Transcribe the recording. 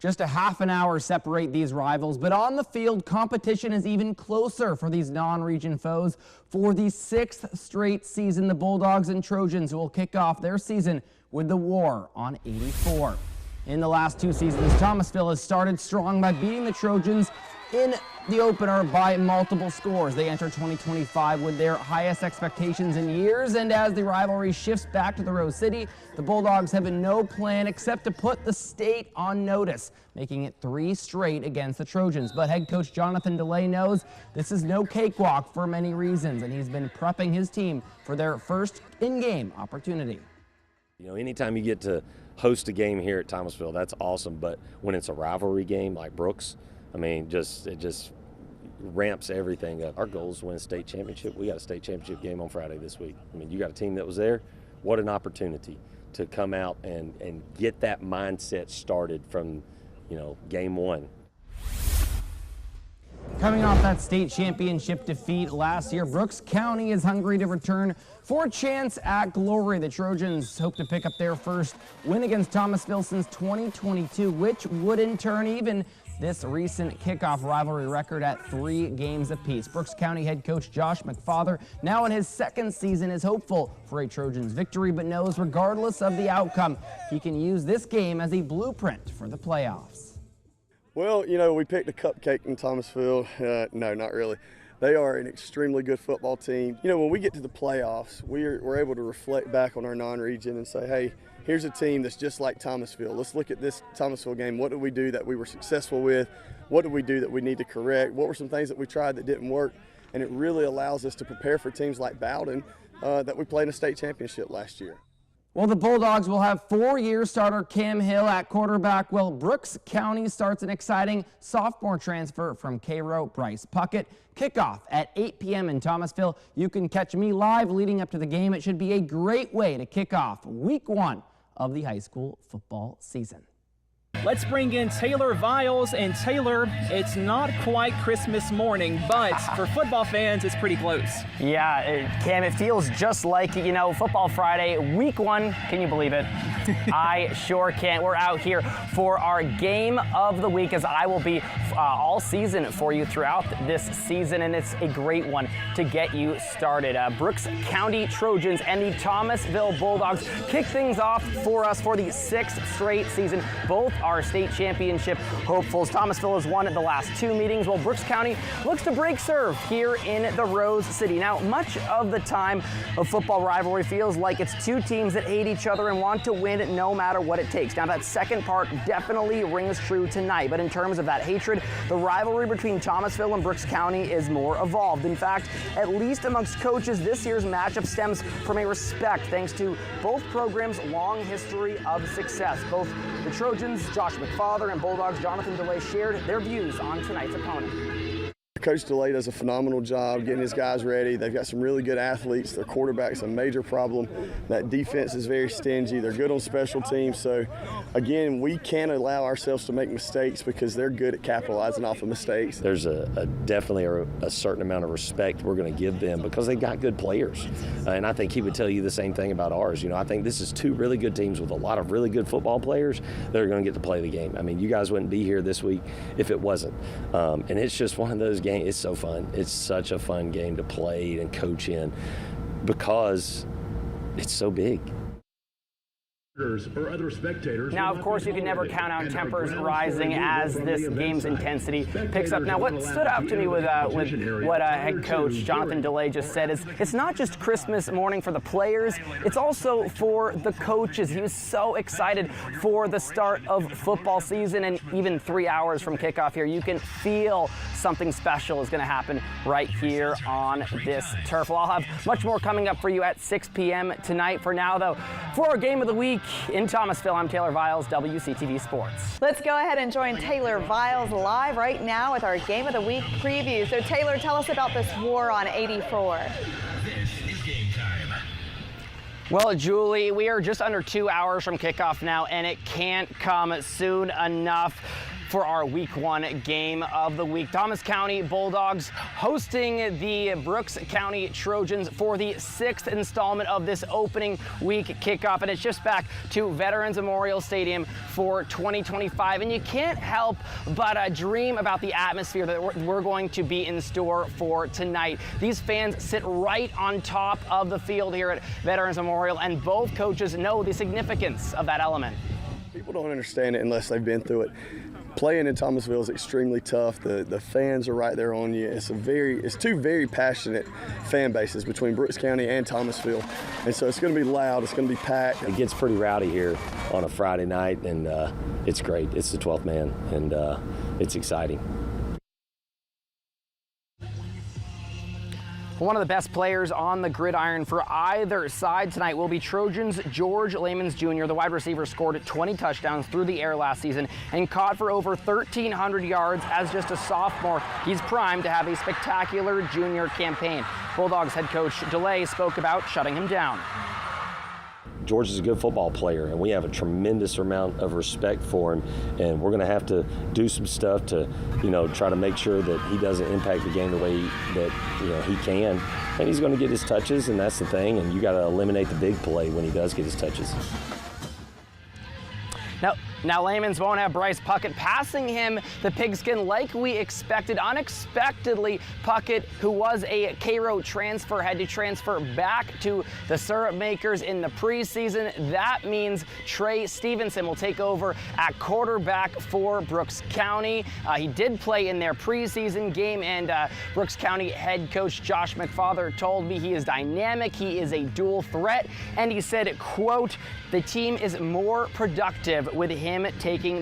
Just a half an hour separate these rivals, but on the field, competition is even closer for these non-region foes. For the 6th straight season, the Bulldogs and Trojans will kick off their season with the war on 84. In the last 2 seasons, Thomasville has started strong by beating the Trojans in the opener by multiple scores. They enter 2025 with their highest expectations in years, and as the rivalry shifts back to the Rose City, the Bulldogs have no plan except to put the state on notice, making it 3 straight against the Trojans. But head coach Jonathan DeLay knows this is no cakewalk for many reasons, and he's been prepping his team for their first in-game opportunity. You know, anytime you get to host a game here at Thomasville, that's awesome, but when it's a rivalry game like Brooks, I mean, it just ramps everything up. Our goal is to win a state championship. We got a state championship game on Friday this week. I mean, you got a team that was there. What an opportunity to come out and get that mindset started from, you know, game 1. Coming off that state championship defeat last year, Brooks County is hungry to return for a chance at glory. The Trojans hope to pick up their first win against Thomasville since 2022, which would in turn even this recent kickoff rivalry record at 3 games apiece. Brooks County head coach Josh McFather, now in his 2nd season, is hopeful for a Trojans victory, but knows regardless of the outcome, he can use this game as a blueprint for the playoffs. Well, you know, we picked a cupcake in Thomasville. No, not really. They are an extremely good football team. You know, when we get to the playoffs, we're able to reflect back on our non-region and say, hey, here's a team that's just like Thomasville. Let's look at this Thomasville game. What did we do that we were successful with? What did we do that we need to correct? What were some things that we tried that didn't work? And it really allows us to prepare for teams like Bowden that we played in a state championship last year. Well, the Bulldogs will have 4-year starter Cam Hill at quarterback, while Brooks County starts an exciting sophomore transfer from Cairo, Bryce Puckett. Kickoff at 8 p.m. in Thomasville. You can catch me live leading up to the game. It should be a great way to kick off week 1 of the high school football season. Let's bring in Taylor Viles, and Taylor, it's not quite Christmas morning, but for football fans, it's pretty close. Yeah, Cam, it feels just like, you know, Football Friday, week 1. Can you believe it? I sure can. We're out here for our game of the week, as I will be all season for you throughout this season, and it's a great one to get you started. Brooks County Trojans and the Thomasville Bulldogs kick things off for us for the 6th straight season. Both are state championship hopefuls. Thomasville has won the last 2 meetings, while Brooks County looks to break serve here in the Rose City. Now, much of the time, a football rivalry feels like it's 2 teams that hate each other and want to win no matter what it takes. Now, that second part definitely rings true tonight, but in terms of that hatred, the rivalry between Thomasville and Brooks County is more evolved. In fact, at least amongst coaches, this year's matchup stems from a respect thanks to both programs' long history of success. Both the Trojans, Josh McFather, and Bulldogs Jonathan DeLay shared their views on tonight's opponent. Coach DeLay does a phenomenal job getting his guys ready. They've got some really good athletes. Their quarterback's a major problem. That defense is very stingy. They're good on special teams. So, again, we can't allow ourselves to make mistakes because they're good at capitalizing off of mistakes. There's definitely a certain amount of respect we're going to give them because they got good players. And I think he would tell you the same thing about ours. You know, I think this is 2 really good teams with a lot of really good football players that are going to get to play the game. I mean, you guys wouldn't be here this week if it wasn't. And it's just one of those games. It's so fun. It's such a fun game to play and coach in because it's so big. Or other spectators. Now, of course, you can never count on tempers rising as this game's intensity picks up. Now, what stood out to me with what head coach Jonathan DeLay just said is it's not just Christmas morning for the players, it's also for the coaches. He was so excited for the start of football season, and even 3 hours from kickoff here, you can feel something special is going to happen right here on this turf. Well, I'll have much more coming up for you at 6 p.m. tonight. For now, though, for our game of the week in Thomasville, I'm Taylor Viles, WCTV Sports. Let's go ahead and join Taylor Viles live right now with our Game of the Week preview. So, Taylor, tell us about this war on 84. This is game time. Well, Julie, we are just under 2 hours from kickoff now, and it can't come soon enough for our Week 1 game of the week. Thomas County Bulldogs hosting the Brooks County Trojans for the 6th installment of this opening week kickoff, and it's just back to Veterans Memorial Stadium for 2025. And you can't help but dream about the atmosphere that we're going to be in store for tonight. These fans sit right on top of the field here at Veterans Memorial, and both coaches know the significance of that element. People don't understand it unless they've been through it. Playing in Thomasville is extremely tough. The fans are right there on you. It's two very passionate fan bases between Brooks County and Thomasville, and so it's going to be loud. It's going to be packed. It gets pretty rowdy here on a Friday night, and it's great. It's the 12th man, and it's exciting. One of the best players on the gridiron for either side tonight will be Trojans' George Lamons Jr. The wide receiver scored 20 touchdowns through the air last season and caught for over 1,300 yards as just a sophomore. He's primed to have a spectacular junior campaign. Bulldogs head coach DeLay spoke about shutting him down. George is a good football player, and we have a tremendous amount of respect for him, and we're going to have to do some stuff to, try to make sure that he doesn't impact the game the way that, he can. And he's going to get his touches, and that's the thing, and you got to eliminate the big play when he does get his touches. Now Lamons won't have Bryce Puckett passing him the pigskin like we expected. Unexpectedly, Puckett, who was a Cairo transfer, had to transfer back to the Syrup Makers in the preseason. That means Trey Stevenson will take over at quarterback for Brooks County. He did play in their preseason game, and Brooks County head coach Josh McFather told me he is dynamic, he is a dual threat, and he said, quote, "The team is more productive with him taking the